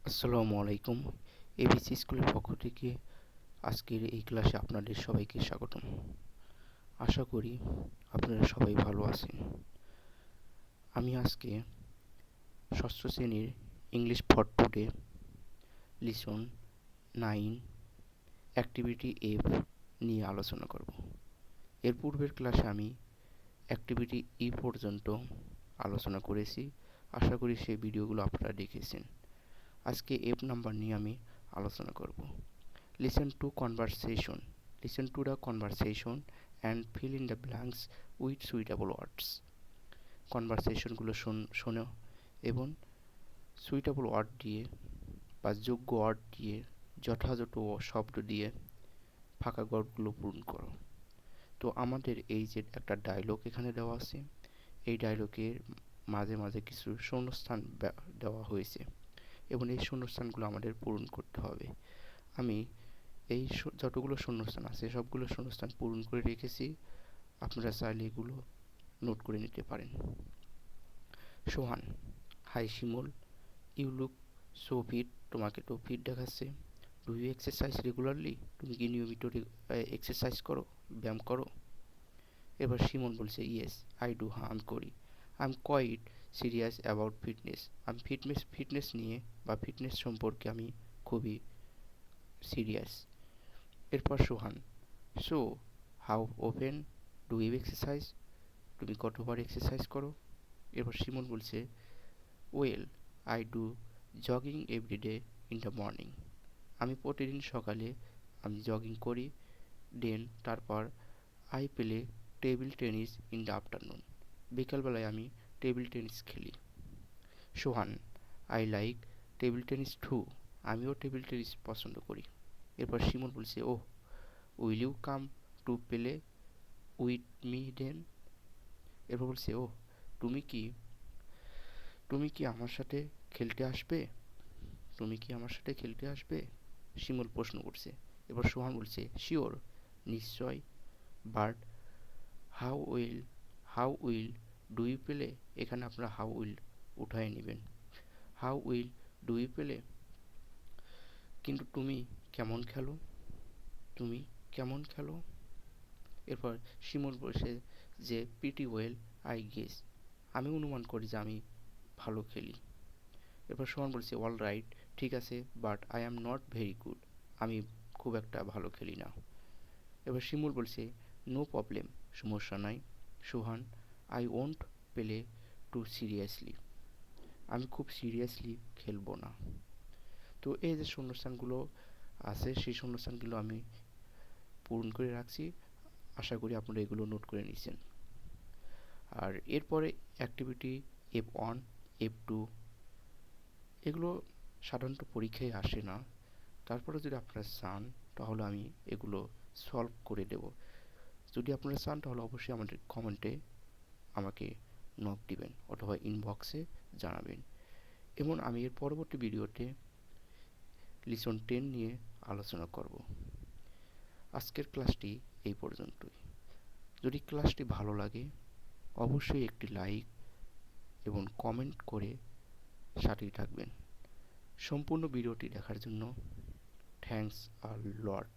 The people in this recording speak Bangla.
আসসালামু আলাইকুম। এবিসি স্কুলের পক্ষ থেকে আজকের এই ক্লাসে আপনাদের সবাইকে স্বাগতম। আশা করি আপনারা সবাই ভালো আছেন। আমি আজকে ষষ্ঠ শ্রেণীর English for today lesson 9 activity F নিয়ে আলোচনা করব। এর পূর্বের ক্লাসে আমি অ্যাক্টিভিটি ই পর্যন্ত আলোচনা করেছি। আশা করি সেই ভিডিওগুলো আপনারা দেখেছেন। আজকে এফ নাম্বার নিয়ে আমি আলোচনা করব। Listen to conversation. Listen to the conversation and fill in the blanks with suitable words. কনভারসেশনগুলো শোনো এবং সুইটেবল ওয়ার্ড দিয়ে বা যোগ্য ওয়ার্ড দিয়ে যথাযথ শব্দ দিয়ে ফাঁকা ঘরগুলো পূরণ করো। তো আমাদের এই যে একটা ডায়লগ এখানে দেওয়া আছে, এই ডায়লগের মাঝে মাঝে কিছু শূন্যস্থান দেওয়া হয়েছে এবং এই শূন্যস্থানগুলো আমাদের পূরণ করতে হবে। আমি এই যতগুলো শূন্যস্থান আছে সবগুলো শূন্যস্থান পূরণ করে রেখেছি। আপনারা চাইলে এগুলো নোট করে নিতে পারেন। Sohan: hi Shimul, you look so fit. তোমাকে তো ফিট দেখাচ্ছে। Do you exercise regularly? তুমি কি নিয়মিত এক্সারসাইজ করো, ব্যায়াম করো? এবার শিমুল বলছে ইয়েস আই ডু, হ্যাঁ আমি করি। I am quite serious about fitness. আমি ফিটনেস নিয়ে বা ফিটনেস সম্পর্কে আমি খুবই সিরিয়াস। এরপর Sohan: so how often do you exercise? তুমি কতবার এক্সারসাইজ করো? এরপর শিমুল বলছে well I do jogging everyday in the morning. আমি প্রতিদিন সকালে আমি জগিং করি। দেন তারপর I play table tennis in the afternoon. বিকালবেলায় আমি টেবিল টেনিস খেলি। Sohan: I like table tennis too. আমিও টেবিল টেনিস পছন্দ করি। এরপর শিমুল বলছে oh, will you come to play with me then? এরপর বলছে ও, তুমি কি তুমি কি আমার সাথে খেলতে আসবে? তুমি কি আমার সাথে খেলতে আসবে? শিমুল প্রশ্ন করছে। এবার সোহান বলছে শিওর, নিশ্চয়। But how will how will do you play? এখানে আপনারা হাউ উইল উঠায় নেবেন। How will do you play? কিন্তু তুমি কেমন খেলো? তুমি কেমন খেলো? এরপর শিমুল বলছে যে প্রিটি ওয়েল আই গেস। আমি অনুমান করি যে আমি ভালো খেলি। এরপর সোহান বলছে অল রাইট, ঠিক আছে, but I am not very good. আমি খুব একটা ভালো খেলি না। এবার শিমুল বলছে নো প্রবলেম, সমস্যা নাই। Sohan: I won't play too seriously. আমি খুব সিরিয়াসলি খেলবো না। তো এই যে শূন্যস্থানগুলো আছে সেই শূন্যস্থানগুলো আমি পূরণ করে রাখছি। আশা করি আপনারা এগুলো নোট করে নিয়েছেন। আর এরপরে অ্যাক্টিভিটি F1, F2 এগুলো সাধারণত পরীক্ষায় আসে না। তারপরে যদি আপনারা চান তাহলে আমি এগুলো সলভ করে দেব। যদি আপনারা চান তাহলে অবশ্যই আমাদের কমেন্টে আমাকে নক দিবেন অথবা ইনবক্সে জানাবেন। এবং আমি এর পরবর্তী ভিডিওতে লিসন 10 নিয়ে আলোচনা করব। আজকের ক্লাসটি এই পর্যন্তই। যদি ক্লাসটি ভালো লাগে অবশ্যই একটি লাইক এবং কমেন্ট করে সাথেই থাকবেন। সম্পূর্ণ ভিডিওটি দেখার জন্য থ্যাঙ্কস আ লট।